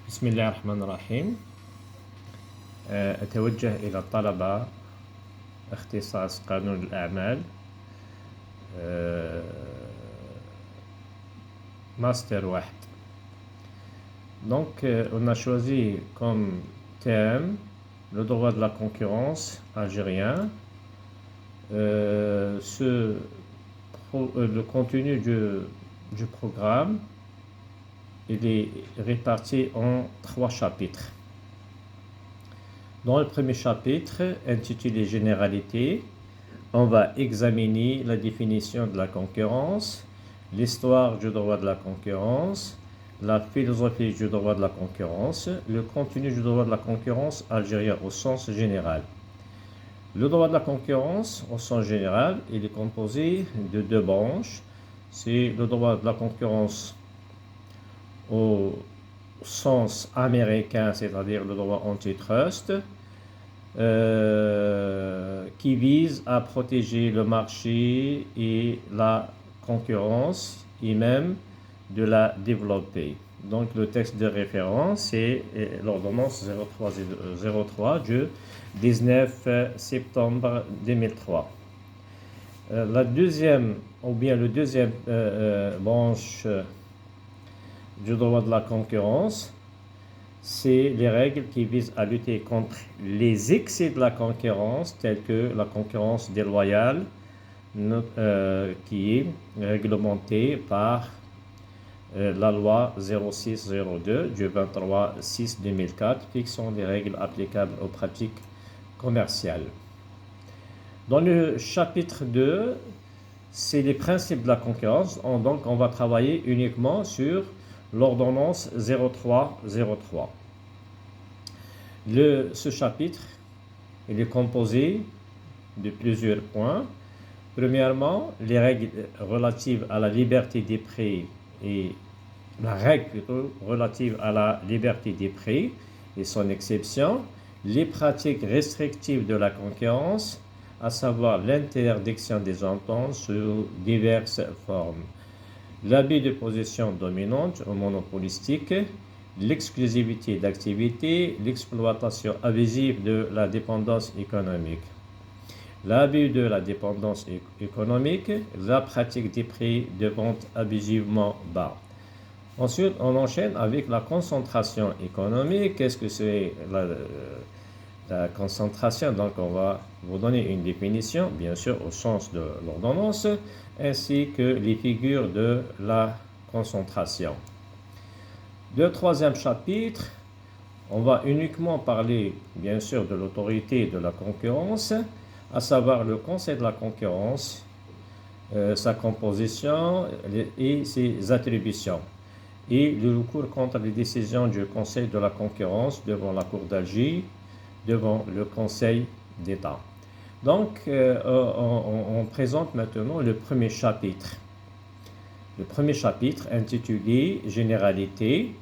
بسم الله الرحمن الرحيم. أتوجه إلى الطلبة اختصاص قانون الأعمال ماستر واحد. Donc on a choisi comme thème le droit de la concurrence algérien. Le contenu du programme il est réparti en 3 chapitres. Dans le premier chapitre, intitulé Généralité, on va examiner la définition de la concurrence, l'histoire du droit de la concurrence, la philosophie du droit de la concurrence, le contenu du droit de la concurrence algérien au sens général. Le droit de la concurrence au sens général, il est composé de 2 branches. C'est le droit de la concurrence au sens américain, c'est-à-dire le droit antitrust, qui vise à protéger le marché et la concurrence et même de la développer. Donc le texte de référence c'est l'ordonnance 03 du 19 septembre 2003. La deuxième, ou bien le deuxième branche du droit de la concurrence, c'est les règles qui visent à lutter contre les excès de la concurrence, tels que la concurrence déloyale, qui est réglementée par la loi 0602 du 23/6/2004, fixant les règles applicables aux pratiques commerciales. Dans le chapitre 2, c'est les principes de la concurrence. Donc on va travailler uniquement sur l'ordonnance 0303. Ce chapitre il est composé de plusieurs points. Premièrement, les règles relatives à la liberté des prix et la règle plutôt relative à la liberté des prix et son exception, les pratiques restrictives de la concurrence, à savoir l'interdiction des ententes sous diverses formes, l'abus de position dominante ou monopolistique, l'exclusivité d'activité, l'exploitation abusive de la dépendance économique, l'abus de la dépendance économique, la pratique des prix de vente abusivement bas. Ensuite, on enchaîne avec la concentration économique. Qu'est-ce que c'est la concentration? Donc, on va vous donner une définition, bien sûr, au sens de l'ordonnance, ainsi que les figures de la concentration. Le troisième chapitre, on va uniquement parler, bien sûr, de l'autorité de la concurrence, à savoir le Conseil de la concurrence, sa composition et ses attributions, et le recours contre les décisions du Conseil de la concurrence devant la Cour d'Alger, devant le Conseil d'État. Donc, on présente maintenant le premier chapitre. Le premier chapitre intitulé Généralité.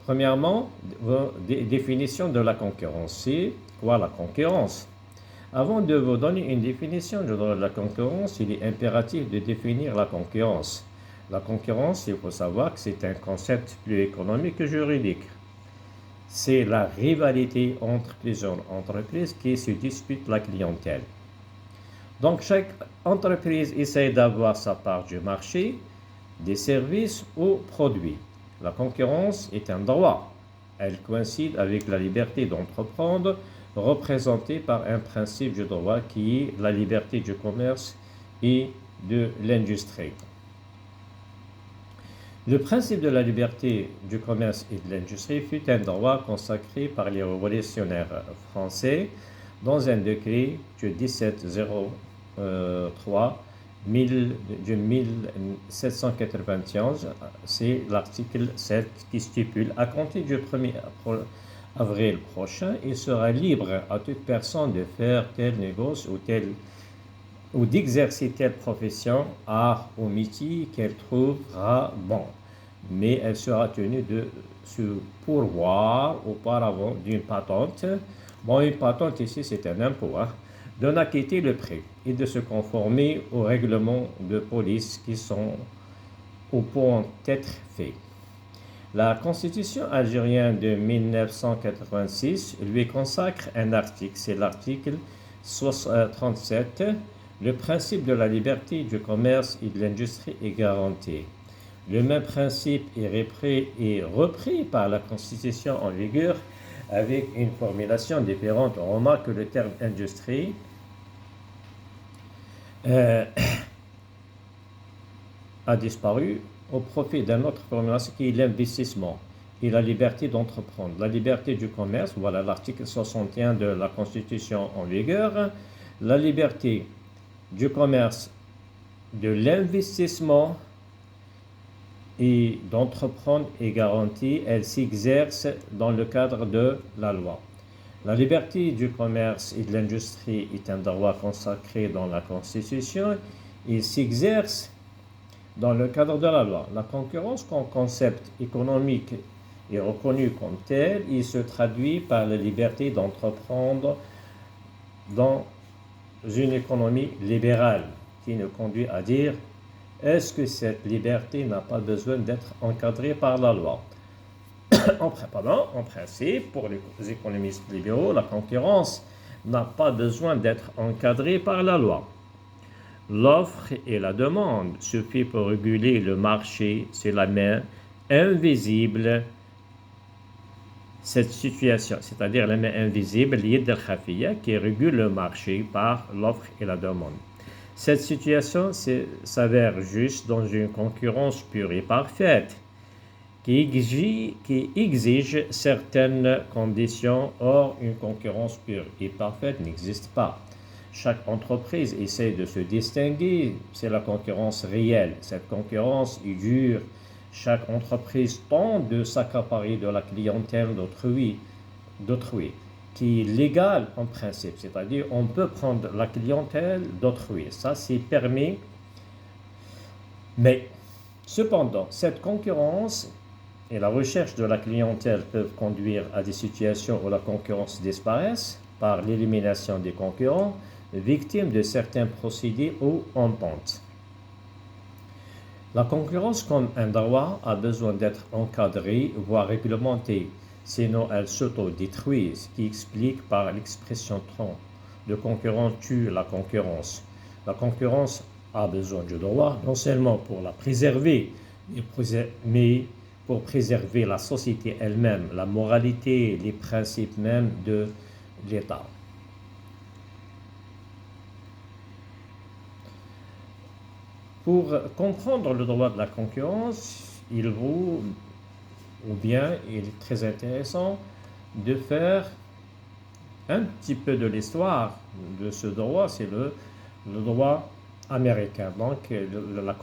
Premièrement, définition de la concurrence. C'est quoi la concurrence? Avant de vous donner une définition du droit de la concurrence, il est impératif de définir la concurrence. La concurrence, il faut savoir que c'est un concept plus économique que juridique. C'est la rivalité entre plusieurs entreprises qui se disputent la clientèle. Donc chaque entreprise essaie d'avoir sa part du marché, des services ou produits. La concurrence est un droit. Elle coïncide avec la liberté d'entreprendre, représentée par un principe du droit qui est la liberté du commerce et de l'industrie. Le principe de la liberté du commerce et de l'industrie fut un droit consacré par les révolutionnaires français dans un décret du 1703 de 1791. C'est l'article 7 qui stipule à compter du 1er avril prochain, il sera libre à toute personne de faire tel négoce ou d'exercer telle profession, art ou métier qu'elle trouvera bon, mais elle sera tenue de se pourvoir auparavant d'une patente. Bon, une patente ici c'est un impôt, d'en acquitter le prix et de se conformer aux règlements de police qui sont ou pourront être faits. La Constitution algérienne de 1986 lui consacre un article, c'est l'article 37. Le principe de la liberté du commerce et de l'industrie est garanti. Le même principe est repris par la Constitution en vigueur avec une formulation différente. On remarque que le terme industrie a disparu au profit d'une autre formulation qui est l'investissement et la liberté d'entreprendre. La liberté du commerce, voilà l'article 61 de la Constitution en vigueur. La liberté du commerce, de l'investissement et d'entreprendre est garantie. Elle s'exerce dans le cadre de la loi. La liberté du commerce et de l'industrie est un droit consacré dans la Constitution. Il s'exerce dans le cadre de la loi. La concurrence comme concept économique est reconnu comme tel. Il se traduit par la liberté d'entreprendre dans une économie libérale qui nous conduit à dire est-ce que cette liberté n'a pas besoin d'être encadrée par la loi? En principe, pour les économistes libéraux, la concurrence n'a pas besoin d'être encadrée par la loi. L'offre et la demande suffit pour réguler le marché, c'est la main invisible. Cette situation, c'est-à-dire la main invisible, l'yad al-khafiyya, qui régule le marché par l'offre et la demande. Cette situation s'avère juste dans une concurrence pure et parfaite qui exige certaines conditions. Or, une concurrence pure et parfaite n'existe pas. Chaque entreprise essaie de se distinguer, c'est la concurrence réelle. Cette concurrence est dure. Chaque entreprise tente de s'accaparer de la clientèle d'autrui, qui est légale en principe, c'est-à-dire on peut prendre la clientèle d'autrui, ça c'est permis. Mais cependant, cette concurrence et la recherche de la clientèle peuvent conduire à des situations où la concurrence disparaisse par l'élimination des concurrents, victimes de certains procédés ou ententes. La concurrence comme un droit a besoin d'être encadrée, voire réglementée, sinon elle s'auto-détruit, ce qui explique par l'expression trompe. Le concurrent tue la concurrence. La concurrence a besoin du droit, non seulement pour la préserver, mais pour préserver la société elle-même, la moralité, les principes même de l'État. Pour comprendre le droit de la concurrence, il est très intéressant de faire un petit peu de l'histoire de ce droit, c'est le droit américain. Donc la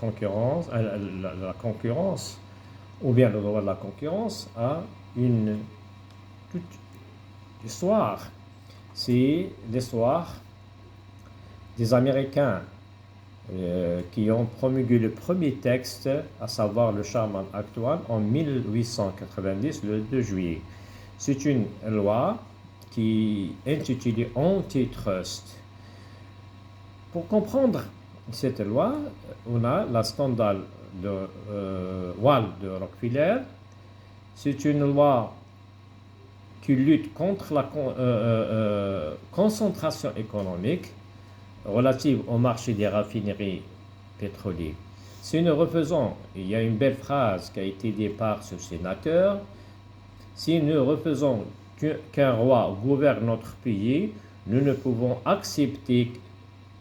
concurrence, ou bien le droit de la concurrence a toute histoire. C'est l'histoire des Américains qui ont promulgué le premier texte, à savoir le Sherman Act 1 en 1890, le 2 juillet. C'est une loi qui est intitulée Antitrust. Pour comprendre cette loi, on a la Standard de Wall de Rockefeller. C'est une loi qui lutte contre la concentration économique relative au marché des raffineries pétrolières. Si nous refaisons, il y a une belle phrase qui a été dite par ce sénateur, si nous refaisons qu'un roi gouverne notre pays, nous ne pouvons accepter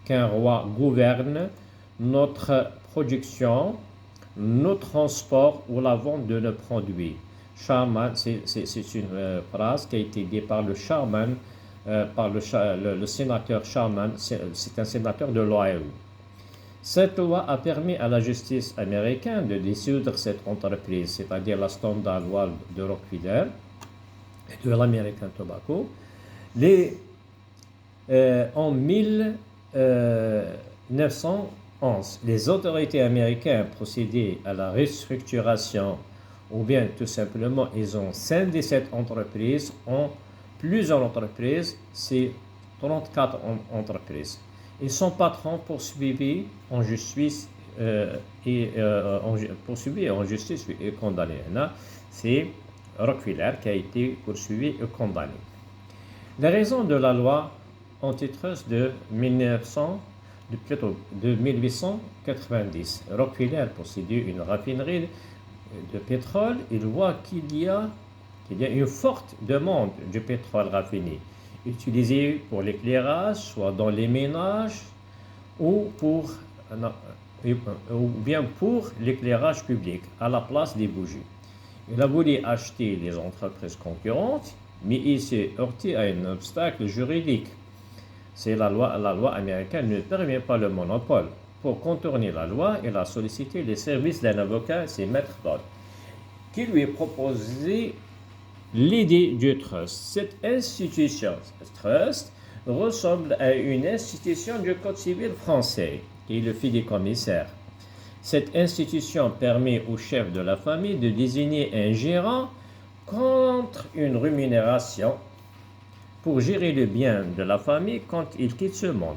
qu'un roi gouverne notre production, nos transports ou la vente de nos produits. Sherman, c'est une phrase qui a été dite par le Sherman, par le sénateur Sherman, c'est un sénateur de l'Ohio. Cette loi a permis à la justice américaine de dissoudre cette entreprise, c'est-à-dire la Standard Oil de Rockefeller et de l'American Tobacco. En 1911, les autorités américaines procédaient à la restructuration, ou bien tout simplement ils ont scindé cette entreprise en plusieurs entreprises, c'est 34 entreprises. Et son patron poursuivi en justice poursuivi en justice et condamné. C'est Rockefeller qui a été poursuivi et condamné. Les raisons de la loi antitrust de 1890. Rockefeller possédait une raffinerie de pétrole. Il voit qu'il y a une forte demande de pétrole raffiné, utilisé pour l'éclairage, soit dans les ménages ou bien pour l'éclairage public, à la place des bougies. Il a voulu acheter les entreprises concurrentes, mais il s'est heurté à un obstacle juridique. C'est la loi américaine ne permet pas le monopole. Pour contourner la loi, il a sollicité les services d'un avocat, c'est Maître Dodd, qui lui a proposé l'idée du trust. Cette institution, trust, ressemble à une institution du Code civil français, qui est le fideikommissaire. Cette institution permet au chef de la famille de désigner un gérant contre une rémunération pour gérer le bien de la famille quand il quitte ce monde.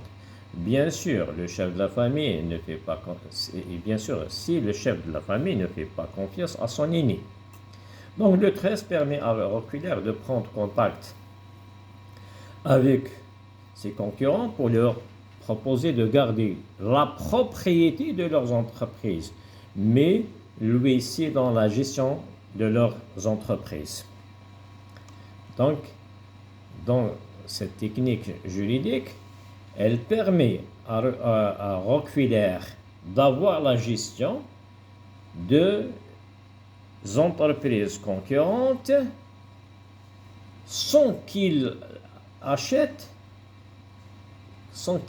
Bien sûr, le chef de la famille ne fait pas si le chef de la famille ne fait pas confiance à son aîné. Donc le trust permet à Rockefeller de prendre contact avec ses concurrents pour leur proposer de garder la propriété de leurs entreprises, mais lui aussi dans la gestion de leurs entreprises. Donc, dans cette technique juridique, elle permet à Rockefeller d'avoir la gestion de entreprises concurrentes sans qu'il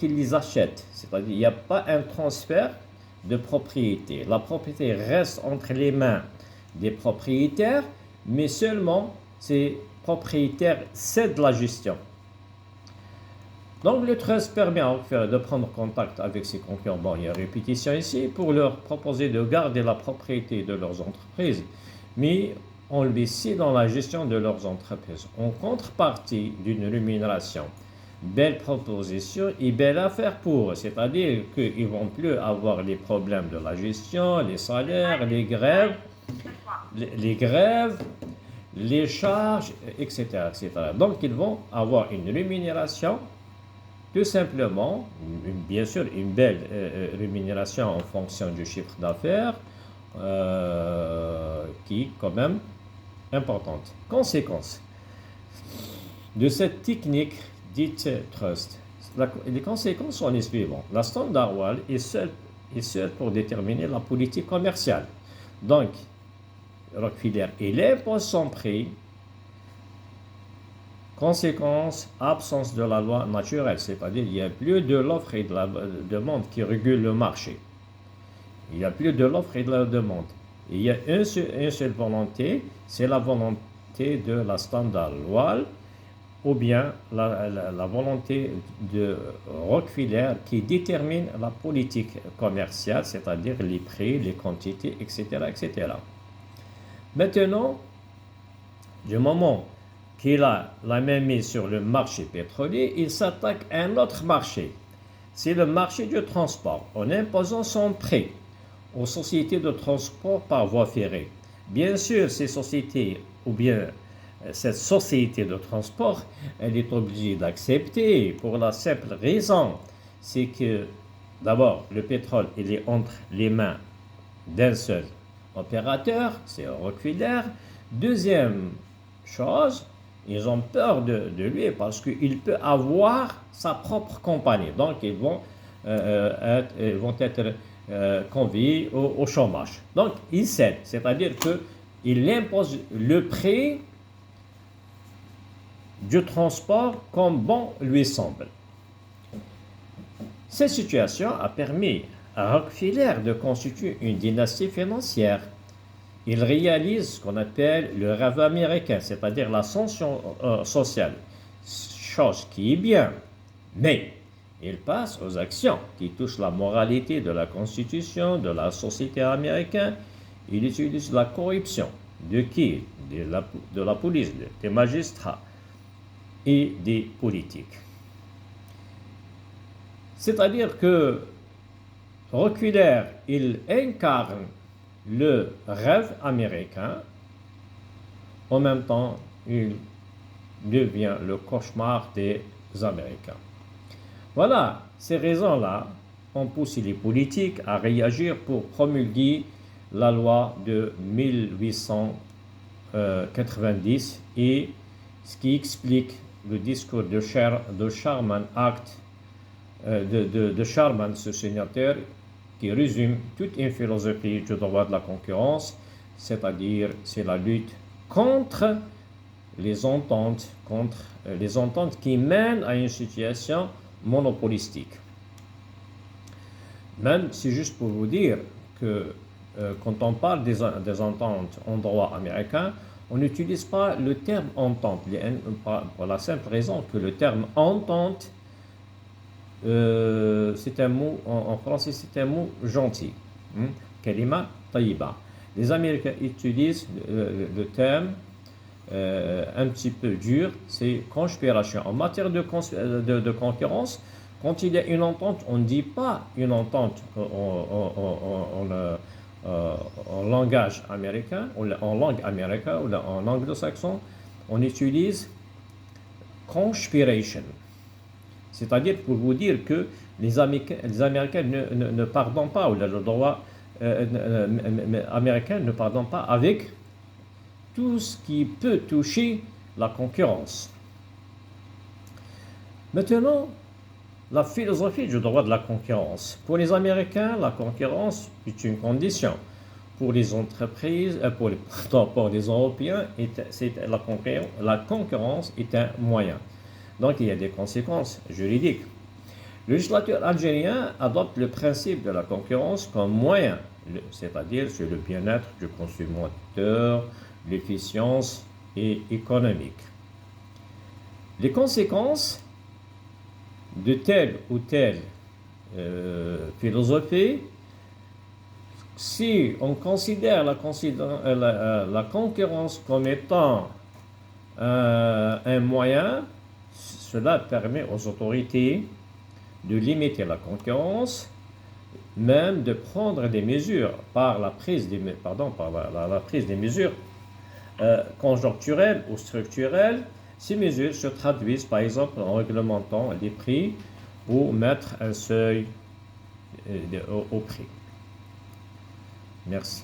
les achète. C'est-à-dire qu'il n'y a pas un transfert de propriété. La propriété reste entre les mains des propriétaires, mais seulement ces propriétaires cèdent la gestion. Donc le trust permet à Rockefeller de prendre contact avec ses concurrents, bon, il y a répétition ici, pour leur proposer de garder la propriété de leurs entreprises, mais on le laisse dans la gestion de leurs entreprises, en contrepartie d'une rémunération. Belle proposition et belle affaire pour eux, c'est-à-dire qu'ils ne vont plus avoir les problèmes de la gestion, les salaires, les grèves, les charges, etc., etc. Donc ils vont avoir une rémunération, tout simplement, bien sûr, une belle rémunération en fonction du chiffre d'affaires, qui est quand même importante. Conséquence de cette technique dite trust. Les conséquences sont les suivantes. La Standard Oil est seule pour déterminer la politique commerciale. Donc, Rockefeller, il impose son prix. Conséquence, absence de la loi naturelle, c'est-à-dire il n'y a plus de l'offre et de la demande qui régule le marché. Il n'y a plus de l'offre et de la demande. Il y a une seule volonté, c'est la volonté de la Standard Oil, ou bien la volonté de Rockefeller qui détermine la politique commerciale, c'est-à-dire les prix, les quantités, etc., etc. Maintenant, du moment qu'il a la main mise sur le marché pétrolier, il s'attaque à un autre marché. C'est le marché du transport, en imposant son prix aux sociétés de transport par voie ferrée. Bien sûr, ces sociétés, ou bien cette société de transport, elle est obligée d'accepter pour la simple raison, c'est que d'abord, le pétrole, il est entre les mains d'un seul opérateur, c'est Rockefeller. Deuxième chose, ils ont peur de lui parce qu'il peut avoir sa propre compagnie. Donc, ils vont être conviés au chômage. Donc, il cède, c'est-à-dire qu'il impose le prix du transport comme bon lui semble. Cette situation a permis à Rockefeller de constituer une dynastie financière. Il réalise ce qu'on appelle le rêve américain, c'est-à-dire l'ascension sociale, chose qui est bien, mais il passe aux actions qui touchent la moralité de la Constitution, de la société américaine. Il utilise la corruption. De qui? De la police, des magistrats et des politiques. C'est-à-dire que Rockefeller, il incarne le rêve américain, en même temps, il devient le cauchemar des Américains. Voilà, ces raisons-là ont poussé les politiques à réagir pour promulguer la loi de 1890 et ce qui explique le discours de Sherman Act, de Sherman, ce sénateur, qui résume toute une philosophie du droit de la concurrence, c'est-à-dire c'est la lutte contre les ententes qui mènent à une situation monopolistique. Même, c'est juste pour vous dire que quand on parle des ententes en droit américain, on n'utilise pas le terme entente, pour la simple raison que le terme entente, c'est un mot, en français, c'est un mot gentil. Kalima tayiba. Les Américains utilisent le terme un petit peu dur, c'est conspiration. En matière de concurrence, quand il y a une entente, on ne dit pas une entente en langage américain, ou en langue américaine, ou en anglo-saxon, on utilise conspiration. C'est-à-dire pour vous dire que les Américains ne pardonnent pas, ou le droit américain ne pardonne pas avec tout ce qui peut toucher la concurrence. Maintenant, la philosophie du droit de la concurrence. Pour les Américains, la concurrence est une condition. Pour les entreprises, pour les Européens, la concurrence est un moyen. Donc, il y a des conséquences juridiques. Le législateur algérien adopte le principe de la concurrence comme moyen, c'est-à-dire sur le bien-être du consommateur, l'efficience et économique. Les conséquences de telle ou telle philosophie, si on considère la concurrence comme étant un moyen, cela permet aux autorités de limiter la concurrence, même de prendre des mesures par la prise des mesures conjoncturelles ou structurelles. Ces mesures se traduisent par exemple en réglementant les prix ou mettre un seuil au prix. Merci.